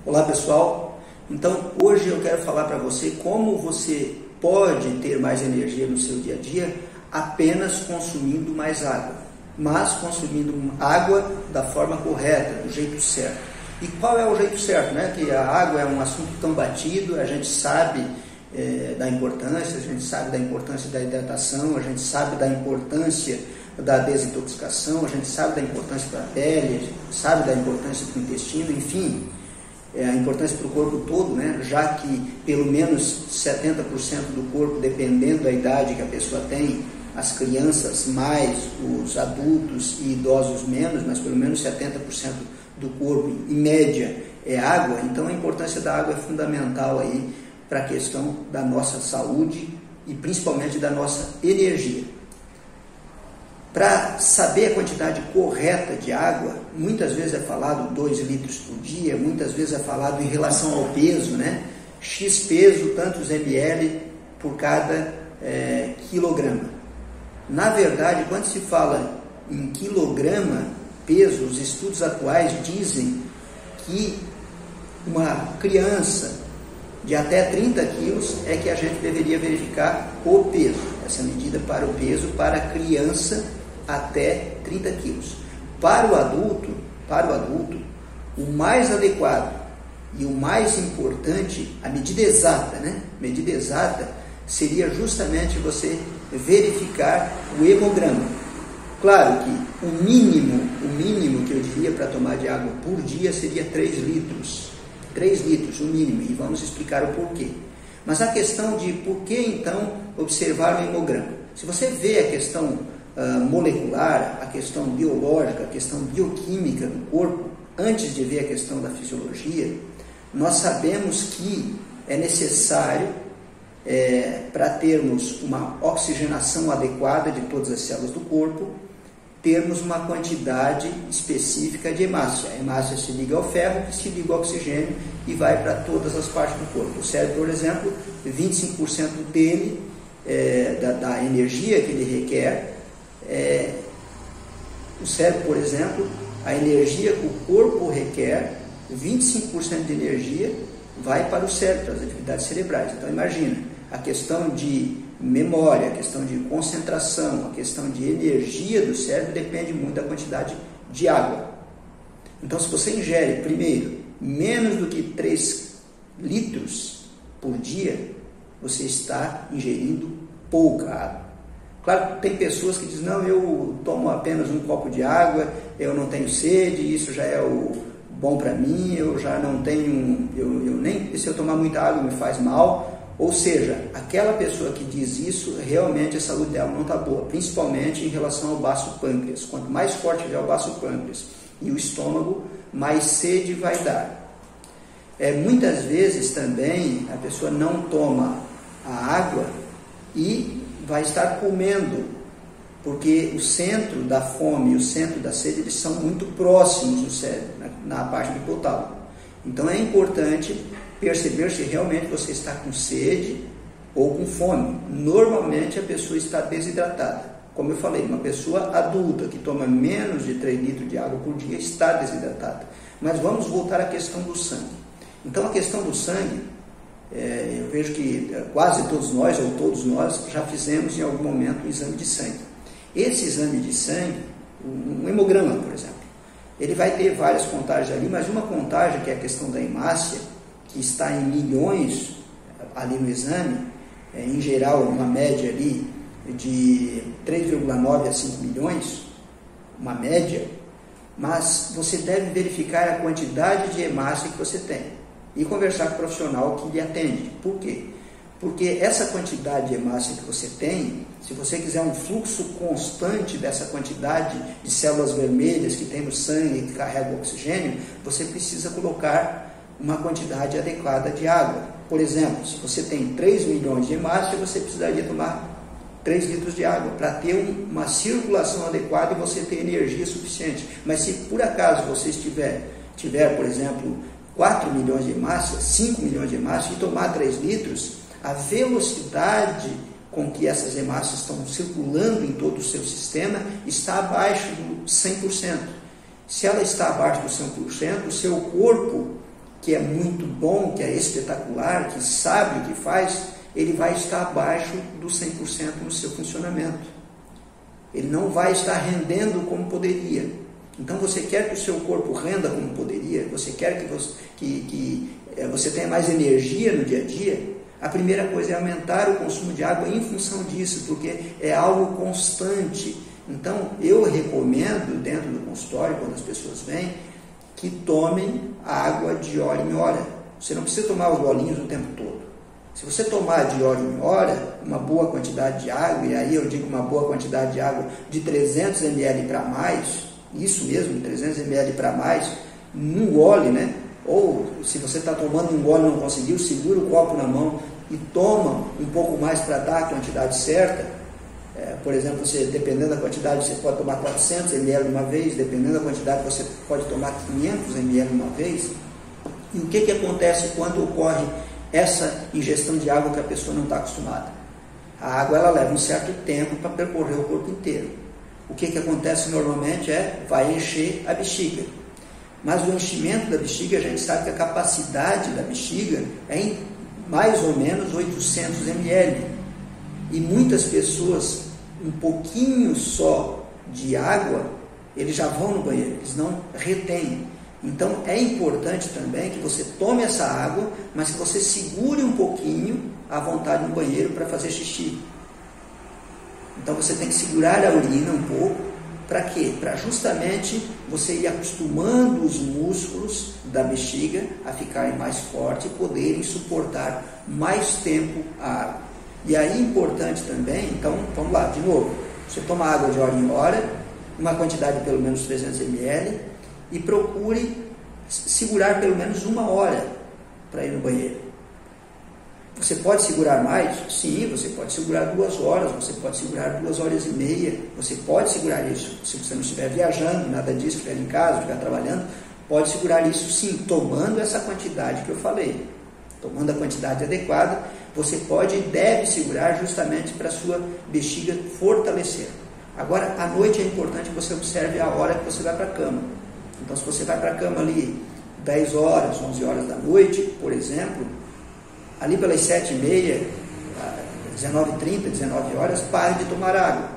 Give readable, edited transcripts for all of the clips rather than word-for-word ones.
Olá pessoal, então hoje eu quero falar para você como você pode ter mais energia no seu dia a dia apenas consumindo mais água, mas consumindo água da forma correta, do jeito certo. E qual é o jeito certo, né? Que a água é um assunto tão batido, a gente sabe da importância, a gente sabe da importância da hidratação, a gente sabe da importância da desintoxicação, a gente sabe da importância para a pele, a gente sabe da importância para o intestino, enfim, a importância para o corpo todo, né? Já que pelo menos 70% do corpo, dependendo da idade que a pessoa tem, as crianças mais, os adultos e idosos menos, mas pelo menos 70% do corpo, em média, é água. Então a importância da água é fundamental aí para a questão da nossa saúde e principalmente da nossa energia. Para saber a quantidade correta de água, muitas vezes é falado 2 litros por dia, muitas vezes é falado em relação ao peso, né? X peso, tantos ml por cada quilograma. Na verdade, quando se fala em quilograma, peso, os estudos atuais dizem que uma criança de até 30 quilos é que a gente deveria verificar o peso, essa medida para o peso para a criança até 30 quilos. Para o adulto, o mais adequado e o mais importante, a medida exata, né? Medida exata seria justamente você verificar o hemograma. Claro que o mínimo que eu diria para tomar de água por dia seria 3 litros. 3 litros, o mínimo, e vamos explicar o porquê. Mas a questão de por que então observar o hemograma? Se você vê a questão molecular, a questão biológica, a questão bioquímica do corpo, antes de ver a questão da fisiologia, nós sabemos que é necessário, para termos uma oxigenação adequada de todas as células do corpo, termos uma quantidade específica de hemácia. A hemácia se liga ao ferro, que se liga ao oxigênio e vai para todas as partes do corpo. O cérebro, por exemplo, 25% dele, da energia que ele requer, o cérebro, por exemplo, a energia que o corpo requer, 25% de energia vai para o cérebro, para as atividades cerebrais. Então imagina, a questão de memória, a questão de concentração, a questão de energia do cérebro depende muito da quantidade de água. Então, se você ingere, primeiro, menos do que 3 litros por dia, você está ingerindo pouca água. Claro que tem pessoas que dizem, não, eu tomo apenas um copo de água, eu não tenho sede, isso já é o bom para mim, eu já não tenho, nem se eu tomar muita água me faz mal. Ou seja, aquela pessoa que diz isso, realmente a saúde dela não está boa, principalmente em relação ao baço pâncreas. Quanto mais forte tiver o baço pâncreas e o estômago, mais sede vai dar. Muitas vezes também a pessoa não toma a água e vai estar comendo, porque o centro da fome e o centro da sede eles são muito próximos do cérebro, na parte do hipotálamo. Então é importante perceber se realmente você está com sede ou com fome. Normalmente a pessoa está desidratada. Como eu falei, uma pessoa adulta que toma menos de 3 litros de água por dia está desidratada. Mas vamos voltar à questão do sangue. Então a questão do sangue, eu vejo que quase todos nós, ou todos nós, já fizemos em algum momento um exame de sangue. Esse exame de sangue, um hemograma, por exemplo, ele vai ter várias contagens ali, mas uma contagem, que é a questão da hemácia, que está em milhões ali no exame, em geral uma média ali de 3,9 a 5 milhões, uma média, mas você deve verificar a quantidade de hemácia que você tem e conversar com o profissional que lhe atende. Por quê? Porque essa quantidade de hemácia que você tem, se você quiser um fluxo constante dessa quantidade de células vermelhas que tem no sangue, que carrega o oxigênio, você precisa colocar uma quantidade adequada de água. Por exemplo, se você tem 3 milhões de hemácia, você precisaria tomar 3 litros de água para ter uma circulação adequada e você ter energia suficiente. Mas se por acaso você tiver, por exemplo, 4 milhões de hemácia, 5 milhões de hemácia e tomar 3 litros, a velocidade com que essas hemácias estão circulando em todo o seu sistema está abaixo do 100%. Se ela está abaixo do 100%, o seu corpo que é muito bom, que é espetacular, que sabe o que faz, ele vai estar abaixo do 100% no seu funcionamento. Ele não vai estar rendendo como poderia. Então você quer que o seu corpo renda como poderia, você quer que você tenha mais energia no dia a dia, a primeira coisa é aumentar o consumo de água em função disso, porque é algo constante. Então eu recomendo, dentro do consultório, quando as pessoas vêm, que tomem água de hora em hora. Você não precisa tomar os golinhos o tempo todo. Se você tomar de hora em hora uma boa quantidade de água, e aí eu digo uma boa quantidade de água de 300 ml para mais, isso mesmo, 300 ml para mais, num gole, né? Ou se você está tomando um gole e não conseguiu, segura o copo na mão e toma um pouco mais para dar a quantidade certa. Por exemplo, dependendo da quantidade, você pode tomar 400 ml uma vez, dependendo da quantidade, você pode tomar 500 ml uma vez. E o que acontece quando ocorre essa ingestão de água que a pessoa não está acostumada? A água ela leva um certo tempo para percorrer o corpo inteiro. O que acontece normalmente vai encher a bexiga. Mas o enchimento da bexiga, a gente sabe que a capacidade da bexiga é em mais ou menos 800 ml. E muitas pessoas, um pouquinho só de água, eles já vão no banheiro, eles não retêm. Então é importante também que você tome essa água, mas que você segure um pouquinho à vontade no banheiro para fazer xixi. Então você tem que segurar a urina um pouco. Para quê? Para justamente você ir acostumando os músculos da bexiga a ficarem mais fortes e poderem suportar mais tempo a água. E aí é importante também, então vamos lá, de novo, você toma água de hora em hora, uma quantidade de pelo menos 300 ml, e procure segurar pelo menos 1 hora para ir no banheiro. Você pode segurar mais? Sim, você pode segurar 2 horas, você pode segurar 2 horas e meia, você pode segurar isso. Se você não estiver viajando, nada disso, estiver em casa, estiver trabalhando, pode segurar isso sim, tomando essa quantidade que eu falei. Tomando a quantidade adequada, você pode e deve segurar justamente para a sua bexiga fortalecer. Agora, à noite é importante que você observe a hora que você vai para a cama. Então, se você vai para a cama ali 10 horas, 11 horas da noite, por exemplo, ali pelas 7h30, 19h30, 19 horas, pare de tomar água.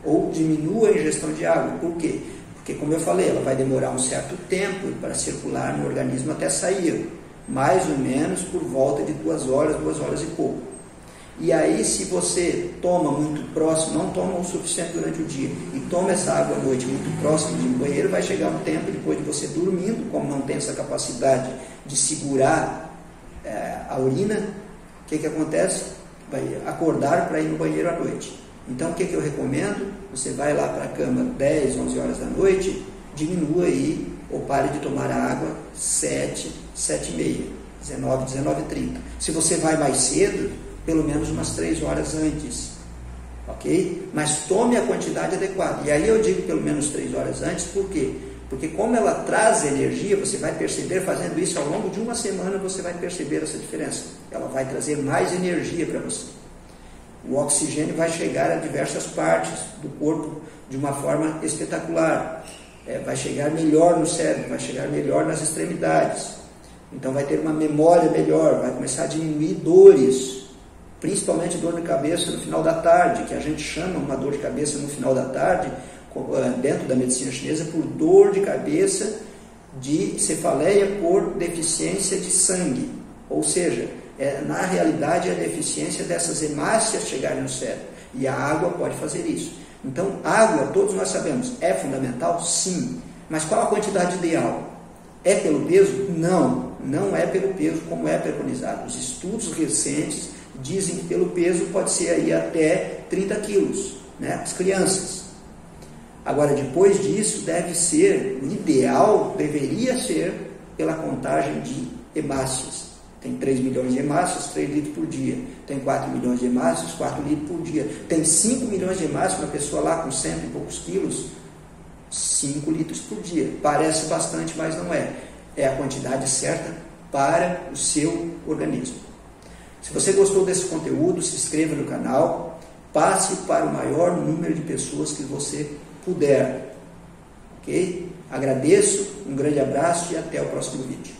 Ou diminua a ingestão de água. Por quê? Porque, como eu falei, ela vai demorar um certo tempo para circular no organismo até sair. Mais ou menos por volta de 2 horas, 2 horas e pouco. E aí, se você toma muito próximo, não toma o suficiente durante o dia, e toma essa água à noite muito próximo de um banheiro, vai chegar um tempo, depois de você dormindo, como não tem essa capacidade de segurar a urina, o que acontece? Vai acordar para ir no banheiro à noite. Então, o que eu recomendo? Você vai lá para a cama 10, 11 horas da noite, diminua aí, ou pare de tomar a água 7, 7h30, 19, 19h30. Se você vai mais cedo, pelo menos umas 3 horas antes, ok? Mas tome a quantidade adequada. E aí eu digo pelo menos 3 horas antes, por quê? Porque como ela traz energia, você vai perceber, fazendo isso ao longo de uma semana, você vai perceber essa diferença. Ela vai trazer mais energia para você. O oxigênio vai chegar a diversas partes do corpo de uma forma espetacular. Vai chegar melhor no cérebro, vai chegar melhor nas extremidades. Então vai ter uma memória melhor, vai começar a diminuir dores, principalmente dor de cabeça no final da tarde, que a gente chama uma dor de cabeça no final da tarde, dentro da medicina chinesa, por dor de cabeça de cefaleia por deficiência de sangue. Ou seja, na realidade é a deficiência dessas hemácias chegarem no cérebro. E a água pode fazer isso. Então, água, todos nós sabemos, é fundamental? Sim. Mas qual a quantidade ideal? É pelo peso? Não, não é pelo peso como é preconizado. Os estudos recentes dizem que pelo peso pode ser aí até 30 quilos, né? As crianças. Agora, depois disso, deve ser, o ideal deveria ser pela contagem de hemácias. Tem 3 milhões de hemácias, 3 litros por dia. Tem 4 milhões de hemácias, 4 litros por dia. Tem 5 milhões de hemácias, uma pessoa lá com 100 e poucos quilos, 5 litros por dia. Parece bastante, mas não é. É a quantidade certa para o seu organismo. Se você gostou desse conteúdo, se inscreva no canal, passe para o maior número de pessoas que você puder. Ok? Agradeço, um grande abraço e até o próximo vídeo.